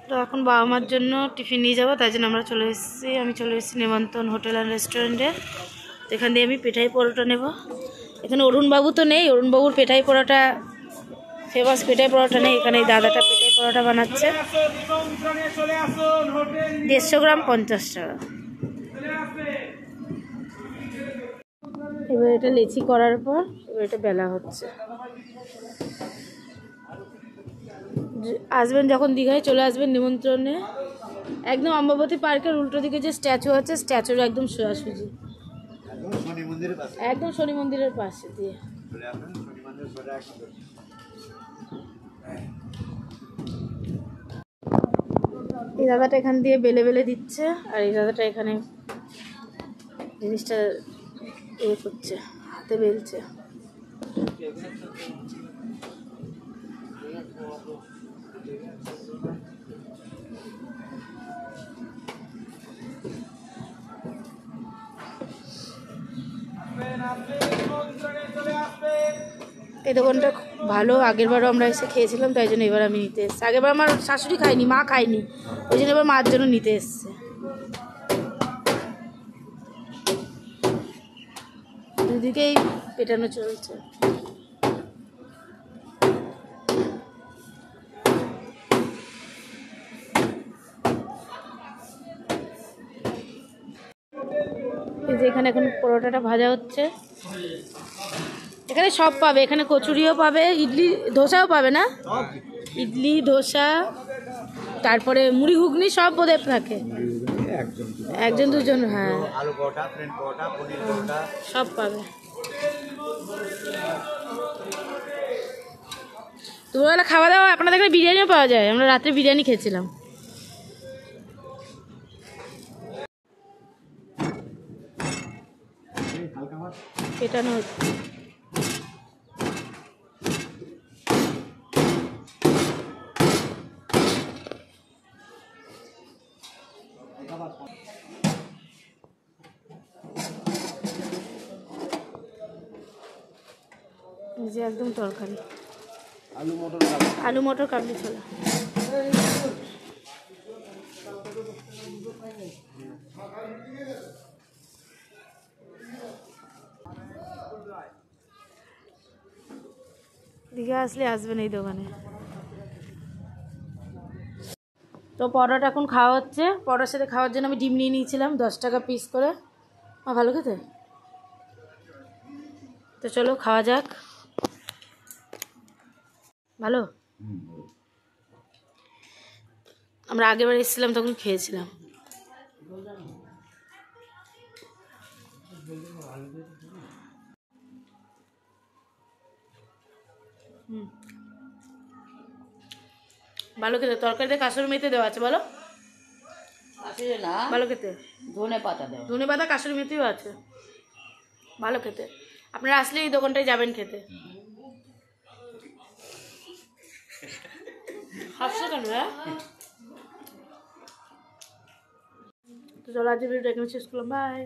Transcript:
তো এখন বাবা মার জন্য টিফিন নিয়ে যাবো, তাই জন্য আমি চলে এসেছি নিমন্ত্রণ হোটেল অ্যান্ড রেস্টুরেন্টে। তো এখান দিয়ে আমি পেঠাই পরোটা নেব। এখানে অরুণবাবু তো নেই, অরুণবাবুর পেঠাই পরোটা ফেমাস পেঠাই পরোটা নেই, এখানে এই দাদাটা পেঠাই পরোটা বানাচ্ছে। 150 গ্রাম 50 টাকা। এবার এটা লেচি করার পর এবার এটা বেলা হচ্ছে। আসবেন যখন দীঘায় চলে আসবেন নিমন্ত্রণে, একদম অম্বাবতী পার্কের উল্টো দিকে যে স্ট্যাচু আছে স্ট্যাচুর একদম সোজাসুজি, একদম শনি মন্দিরের পাশে দিয়ে। এই দাদাটা এখান দিয়ে বেলে বেলে দিচ্ছে, আর এই দাদাটা এখানে জিনিসটা করছে, হাতে বেলছে। এই দোকানটা ভালো, আগেরবারও আমরা এসে খেয়েছিলাম, তাই জন্য এবার আমি নিতে এসেছি। আগেরবার আমার শাশুড়ি খায়নি, মা খায়নি, ওই জন্য এবার মার জন্য নিতে এসছে। দুদিকেই পেটানো চলছে। এই যে এখানে এখন পরোটাটা ভাজা হচ্ছে। এখানে সব পাবে, এখানে কচুরিও পাবে, ইডলি ধোসাও পাবে না, ইডলি ধোসা, তারপরে মুড়ি ঘুগনি সব বোধহয় থাকে, একজন দুজন, হ্যাঁ সব পাবে। দুপুরবেলা খাওয়া দাওয়া আপনাদের এখানে বিরিয়ানিও পাওয়া যায়, আমরা রাত্রে বিরিয়ানি খেয়েছিলাম। পেটানো হচ্ছে। এই যে একদম তরকারি, আলু মটর কাবলি ছোলা। দীঘা আসলে আসবেন এই দোকানে। তো পরোটা এখন খাওয়া হচ্ছে, পরোটার সাথে খাওয়ার জন্য আমি ডিম নিয়ে নিয়েছিলাম 10 টাকা পিস করে। ভালো খেতে, তো চলো খাওয়া যাক। ভালো, আমরা আগেরবার এসেছিলাম তখন খেয়েছিলাম। ভালো খেতে, তরকারিতে কাসুরি মেথি দেওয়া আছে। বলো না, ভালো খেতে। ধনে পাতা দেওয়া, ধনে পাতা কাসুরি মেথিও আছে, ভালো খেতে। আপনারা আসলে এই দোকানটায় যাবেন খেতে। হাসছো কেন? হ্যাঁ, তো চলো আজকে ভিডিওটা এখানে শেষ করলাম, বাই।